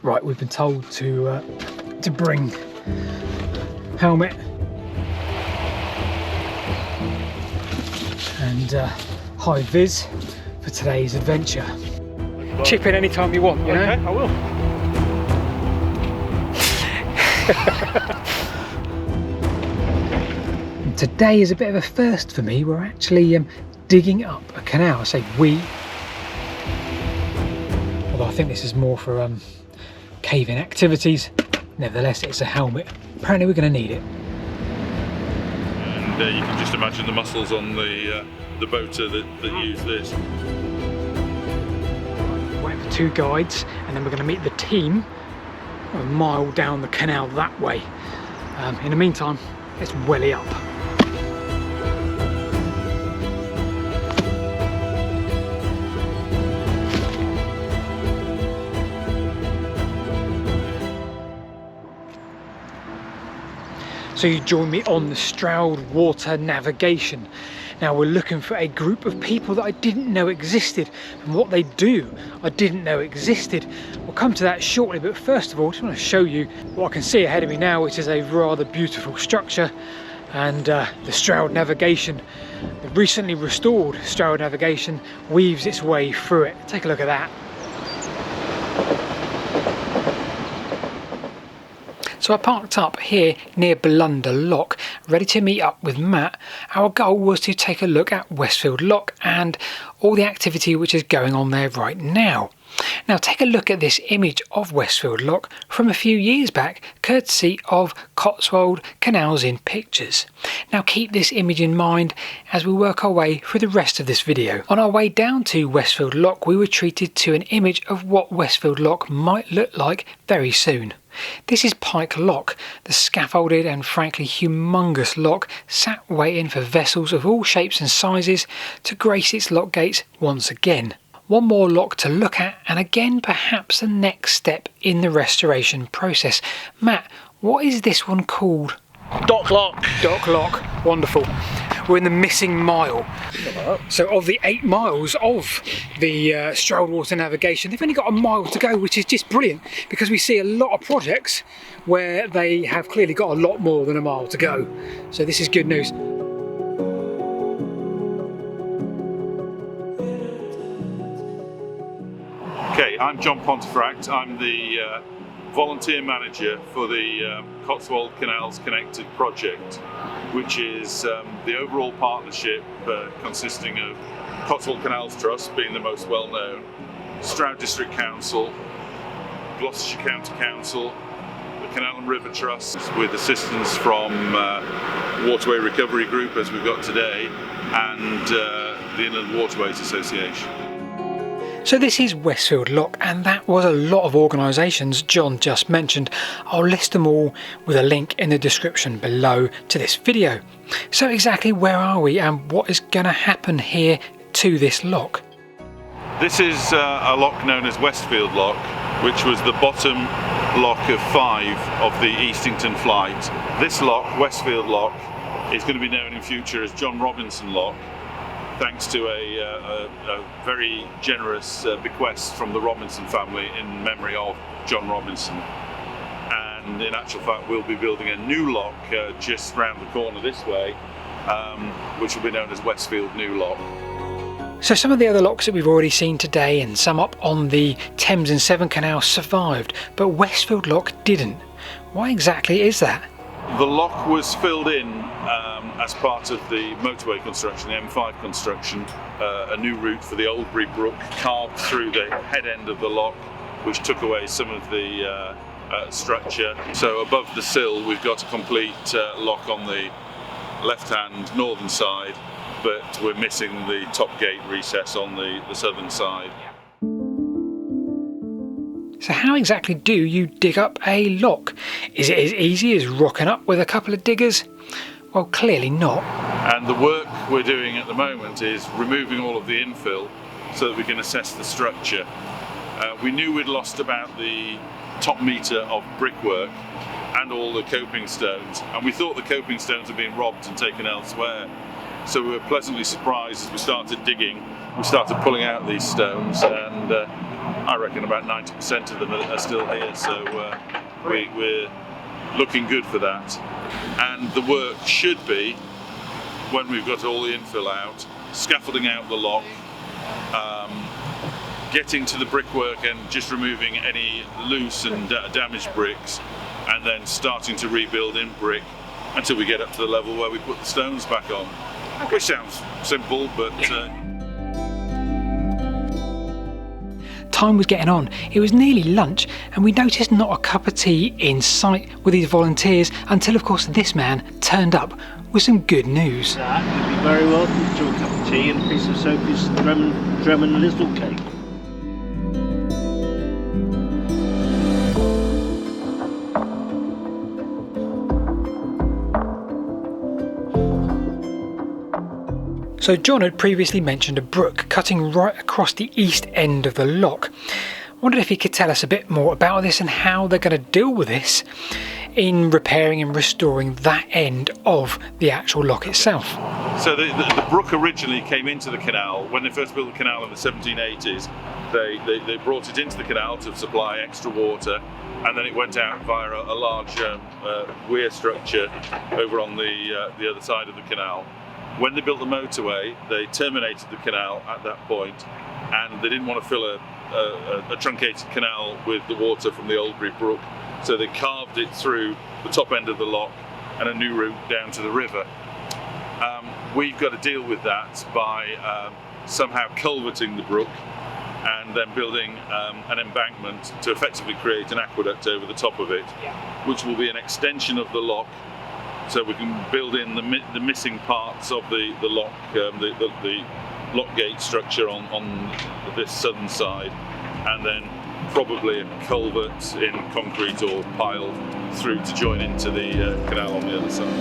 Right, we've been told to bring helmet and high vis for today's adventure. Chip in anytime you want, you know? Okay, I will. Today is a bit of a first for me. We're actually digging up a canal. I say we, although I think this is more for cave-in activities. Nevertheless, it's a helmet. Apparently we're going to need it. And you can just imagine the muscles on the boater that use this. Wait for 2 guides, and then we're going to meet the team a mile down the canal that way. In the meantime, let's welly up. So you join me on the Stroud Water Navigation. Now we're looking for a group of people that I didn't know existed, and what they do I didn't know existed. We'll come to that shortly, but first of all I just want to show you what I can see ahead of me now, which is a rather beautiful structure, and the Stroud Navigation, the recently restored Stroud Navigation, weaves its way through it. Take a look at that. So I parked up here near Blunder Lock, ready to meet up with Matt. Our goal was to take a look at Westfield Lock and all the activity which is going on there right now. Now take a look at this image of Westfield Lock from a few years back, courtesy of Cotswold Canals in Pictures. Now keep this image in mind as we work our way through the rest of this video. On our way down to Westfield Lock, we were treated to an image of what Westfield Lock might look like very soon. This is Pike Lock, the scaffolded and frankly humongous lock sat waiting for vessels of all shapes and sizes to grace its lock gates once again. One more lock to look at, and again perhaps the next step in the restoration process. Matt, what is this one called? Dock Lock. Dock Lock, wonderful. We're in the missing mile. So of the 8 miles of the Stroud Water Navigation, they've only got a mile to go, which is just brilliant, because we see a lot of projects where they have clearly got a lot more than a mile to go. So this is good news. Okay, I'm John Pontefract. I'm the volunteer manager for the Cotswold Canals Connected project, which is the overall partnership consisting of Cotswold Canals Trust being the most well known, Stroud District Council, Gloucestershire County Council, the Canal and River Trust with assistance from Waterway Recovery Group as we've got today, and the Inland Waterways Association. So this is Westfield Lock, and that was a lot of organisations John just mentioned. I'll list them all with a link in the description below to this video. So exactly where are we, and what is going to happen here to this lock? This is a lock known as Westfield Lock, which was the bottom lock of 5 of the Eastington flight. This lock, Westfield Lock, is going to be known in future as John Robinson Lock, thanks to a very generous bequest from the Robinson family in memory of John Robinson. And in actual fact, we'll be building a new lock just round the corner this way, which will be known as Westfield New Lock. So some of the other locks that we've already seen today and some up on the Thames and Severn Canal survived, but Westfield Lock didn't. Why exactly is that? The lock was filled in as part of the motorway construction, the M5 construction, a new route for the old Brook carved through the head end of the lock, which took away some of the structure. So above the sill we've got a complete lock on the left-hand northern side, but we're missing the top gate recess on the southern side. So how exactly do you dig up a lock? Is it as easy as rocking up with a couple of diggers? Well, clearly not. And the work we're doing at the moment is removing all of the infill so that we can assess the structure. We knew we'd lost about the top metre of brickwork and all the coping stones, and we thought the coping stones had been robbed and taken elsewhere. So we were pleasantly surprised as we started digging. We started pulling out these stones, and I reckon about 90% of them are still here, so we're looking good for that. And the work should be, when we've got all the infill out, scaffolding out the lock, getting to the brickwork and just removing any loose and damaged bricks, and then starting to rebuild in brick until we get up to the level where we put the stones back on. Which sounds simple, but... Time was getting on. It was nearly lunch and we noticed not a cup of tea in sight with these volunteers until of course this man turned up with some good news. You'd be very welcome to a cup of tea and a piece of Sophie's Drummond Lizzle cake. So John had previously mentioned a brook cutting right across the east end of the lock. I wondered if he could tell us a bit more about this and how they're going to deal with this in repairing and restoring that end of the actual lock itself. So the brook originally came into the canal. When they first built the canal in the 1780s, they brought it into the canal to supply extra water, and then it went out via a large weir structure over on the other side of the canal. When they built the motorway, they terminated the canal at that point, and they didn't want to fill a truncated canal with the water from the Oldbury Brook, so they carved it through the top end of the lock and a new route down to the river. We've got to deal with that by somehow culverting the brook and then building an embankment to effectively create an aqueduct over the top of it, which will be an extension of the lock, so we can build in the missing parts of the lock, the lock gate structure on this southern side, and then probably a culvert in concrete or piled through to join into the canal on the other side.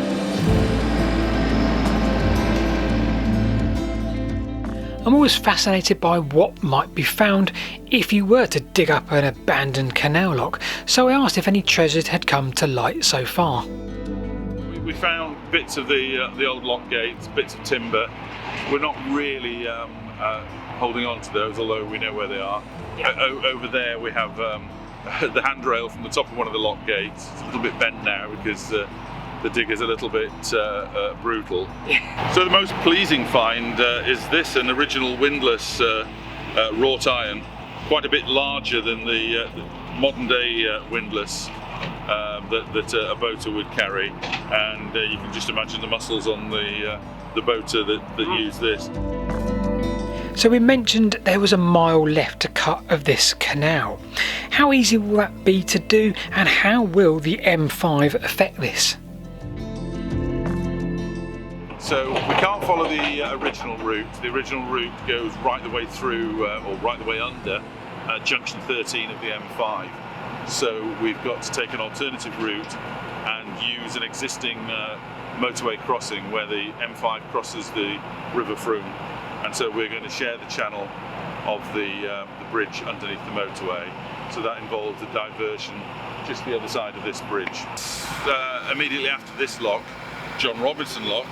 I'm always fascinated by what might be found if you were to dig up an abandoned canal lock, so I asked if any treasures had come to light so far. We found bits of the old lock gates, bits of timber. We're not really holding on to those, although we know where they are. Over there we have the handrail from the top of one of the lock gates. It's a little bit bent now because the digger's a little bit brutal. So the most pleasing find is this, an original windlass wrought iron, quite a bit larger than the modern day windlass that a boater would carry, and you can just imagine the muscles on the boater that use this. So we mentioned there was a mile left to cut of this canal. How easy will that be to do, and how will the M5 affect this? So we can't follow the original route. The original route goes right the way through, or right the way under, junction 13 of the M5. So we've got to take an alternative route and use an existing motorway crossing where the M5 crosses the River Froome. And so we're going to share the channel of the bridge underneath the motorway. So that involves a diversion just the other side of this bridge. Immediately after this lock, John Robinson Lock,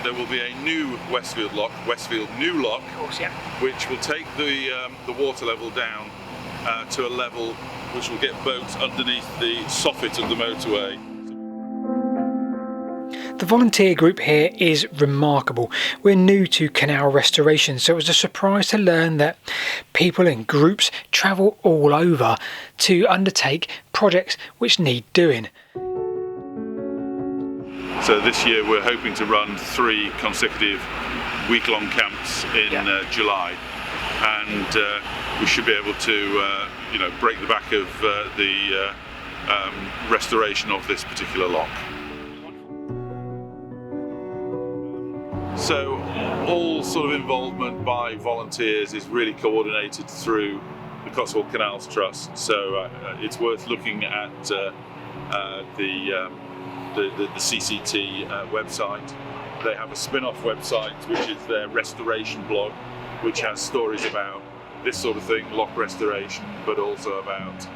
there will be a new Westfield Lock, Westfield New Lock, Of course, yeah. which will take the water level down to a level which will get boats underneath the soffit of the motorway. The volunteer group here is remarkable. We're new to canal restoration, so it was a surprise to learn that people in groups travel all over to undertake projects which need doing. So this year we're hoping to run 3 consecutive week-long camps in July, and we should be able to break the back of the restoration of this particular lock. So all sort of involvement by volunteers is really coordinated through the Cotswold Canals Trust, so it's worth looking at the CCT website. They have a spin-off website which is their restoration blog, which has stories about this sort of thing, lock restoration, but also about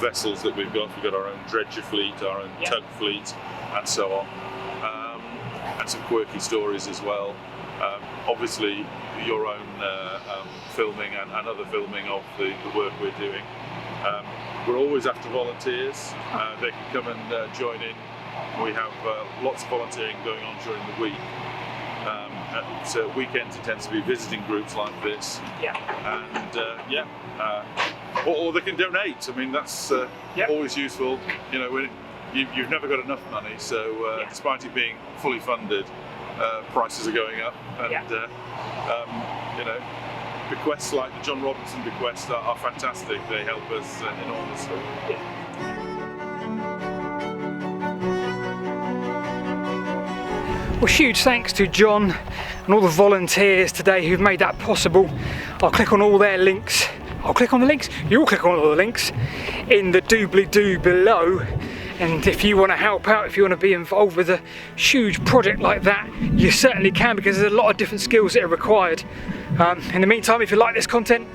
vessels that we've got. We've got our own dredger fleet, our own tug fleet, and so on. And some quirky stories as well. obviously your own filming and other filming of the work we're doing. We're always after volunteers. They can come and join in. We have lots of volunteering going on during the week. At weekends it tends to be visiting groups like this. Yeah. And or they can donate. I mean, that's always useful. You know, you've never got enough money, so despite it being fully funded, prices are going up, and you know, bequests like the John Robinson bequest are fantastic. They help us enormously. Yeah. Well, huge thanks to John and all the volunteers today who've made that possible. I'll click on all their links. I'll click on the links. You'll click on all the links in the doobly-doo below. And if you want to help out, if you want to be involved with a huge project like that, you certainly can, because there's a lot of different skills that are required. In the meantime, if you like this content,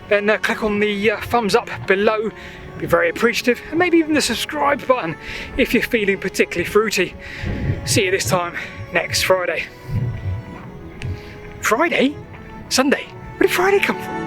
then click on the thumbs up below. Be very appreciative, and maybe even the subscribe button if you're feeling particularly fruity. See you this time next Friday. Friday? Sunday? Where did Friday come from?